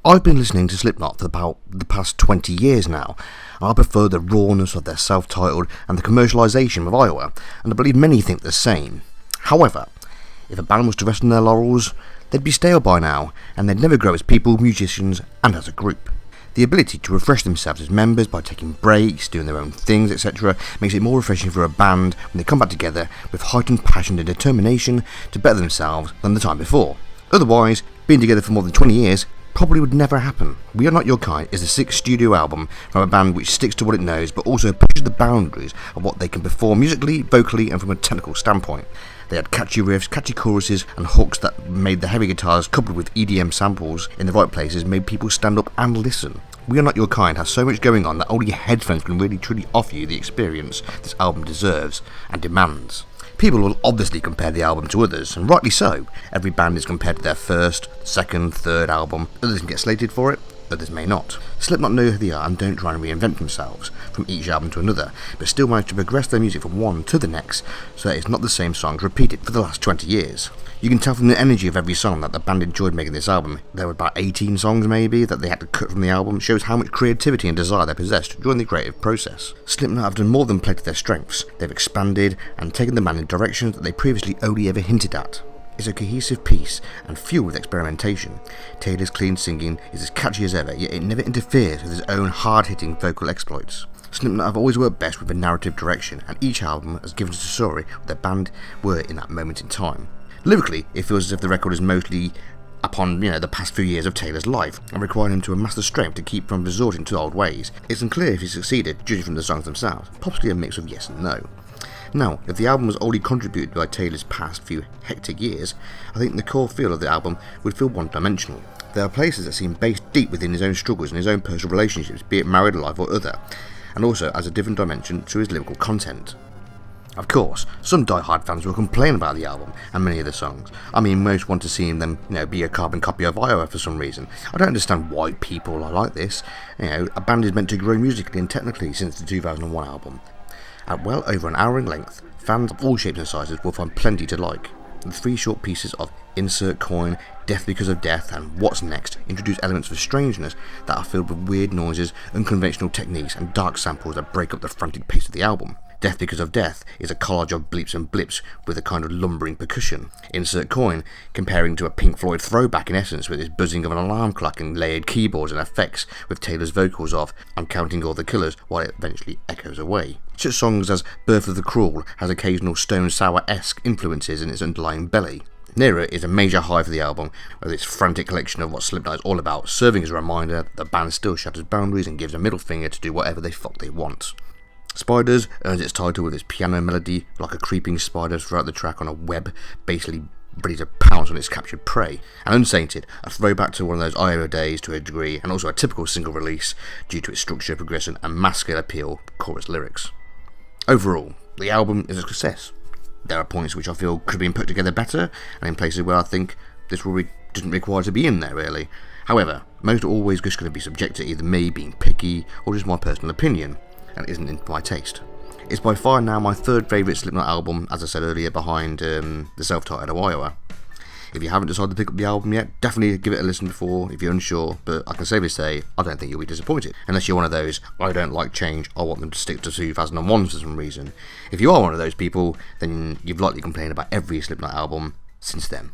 I've been listening to Slipknot for about the past 20 years now, and I prefer the rawness of their self-titled and the commercialisation of Iowa, and I believe many think the same. However, if a band was to rest on their laurels, they'd be stale by now, and they'd never grow as people, musicians, and as a group. The ability to refresh themselves as members by taking breaks, doing their own things, etc. makes it more refreshing for a band when they come back together with heightened passion and determination to better themselves than the time before. Otherwise, being together for more than 20 years probably would never happen. We Are Not Your Kind is the sixth studio album from a band which sticks to what it knows but also pushes the boundaries of what they can perform musically, vocally and from a technical standpoint. They had catchy riffs, catchy choruses and hooks that made the heavy guitars coupled with EDM samples in the right places made people stand up and listen. We Are Not Your Kind has so much going on that only headphones can really truly offer you the experience this album deserves and demands. People will obviously compare the album to others, and rightly so. Every band is compared to their first, second, third album. Others can get slated for it, others may not. Slipknot know who they are and don't try and reinvent themselves from each album to another, but still manage to progress their music from one to the next, so that it's not the same songs repeated for the last 20 years. You can tell from the energy of every song that the band enjoyed making this album. There were about 18 songs maybe that they had to cut from the album. Shows how much creativity and desire they possessed during the creative process. Slipknot have done more than play to their strengths. They've expanded and taken the band in directions that they previously only ever hinted at. It's a cohesive piece and fueled with experimentation. Taylor's clean singing is as catchy as ever, yet it never interferes with his own hard-hitting vocal exploits. Slipknot have always worked best with a narrative direction, and each album has given us a story of where the band were in that moment in time. Lyrically, it feels as if the record is mostly upon, the past few years of Taylor's life, and requiring him to amass the strength to keep from resorting to old ways. It's unclear if he succeeded, judging from the songs themselves, possibly a mix of yes and no. Now, if the album was only contributed by Taylor's past few hectic years, I think the core feel of the album would feel one-dimensional. There are places that seem based deep within his own struggles and his own personal relationships, be it married life or other, and also as a different dimension to his lyrical content. Of course, some die-hard fans will complain about the album and many of the songs. I mean, most want to see them, be a carbon copy of Iowa for some reason. I don't understand why people are like this. A band is meant to grow musically and technically since the 2001 album. At well over an hour in length, fans of all shapes and sizes will find plenty to like. The three short pieces of Insert Coin, Death Because of Death and What's Next introduce elements of strangeness that are filled with weird noises, unconventional techniques and dark samples that break up the frantic pace of the album. Death Because of Death is a collage of bleeps and blips with a kind of lumbering percussion. Insert Coin, comparing to a Pink Floyd throwback in essence with its buzzing of an alarm clock and layered keyboards and effects with Taylor's vocals of I'm counting all the killers while it eventually echoes away. Such songs as Birth of the Cruel has occasional Stone Sour-esque influences in its underlying belly. Nearer is a major high for the album, with its frantic collection of what Slipknot is all about, serving as a reminder that the band still shatters boundaries and gives a middle finger to do whatever the fuck they want. Spiders earns its title with its piano melody like a creeping spider throughout the track on a web, basically ready to pounce on its captured prey. And Unsainted, a throwback to one of those Iowa days to a degree, and also a typical single release due to its structure, progression and mass-scale appeal chorus lyrics. Overall, the album is a success. There are points which I feel could have been put together better, and in places where I think this doesn't require to be in there really. However, most are always just going to be subject to either me being picky or just my personal opinion, and isn't in my taste. It's by far now my third favourite Slipknot album, as I said earlier, behind the self-titled Iowa. If you haven't decided to pick up the album yet, definitely give it a listen before if you're unsure, but I can safely say I don't think you'll be disappointed. Unless you're one of those, I don't like change, I want them to stick to 2001 for some reason. If you are one of those people, then you've likely complained about every Slipknot album since then.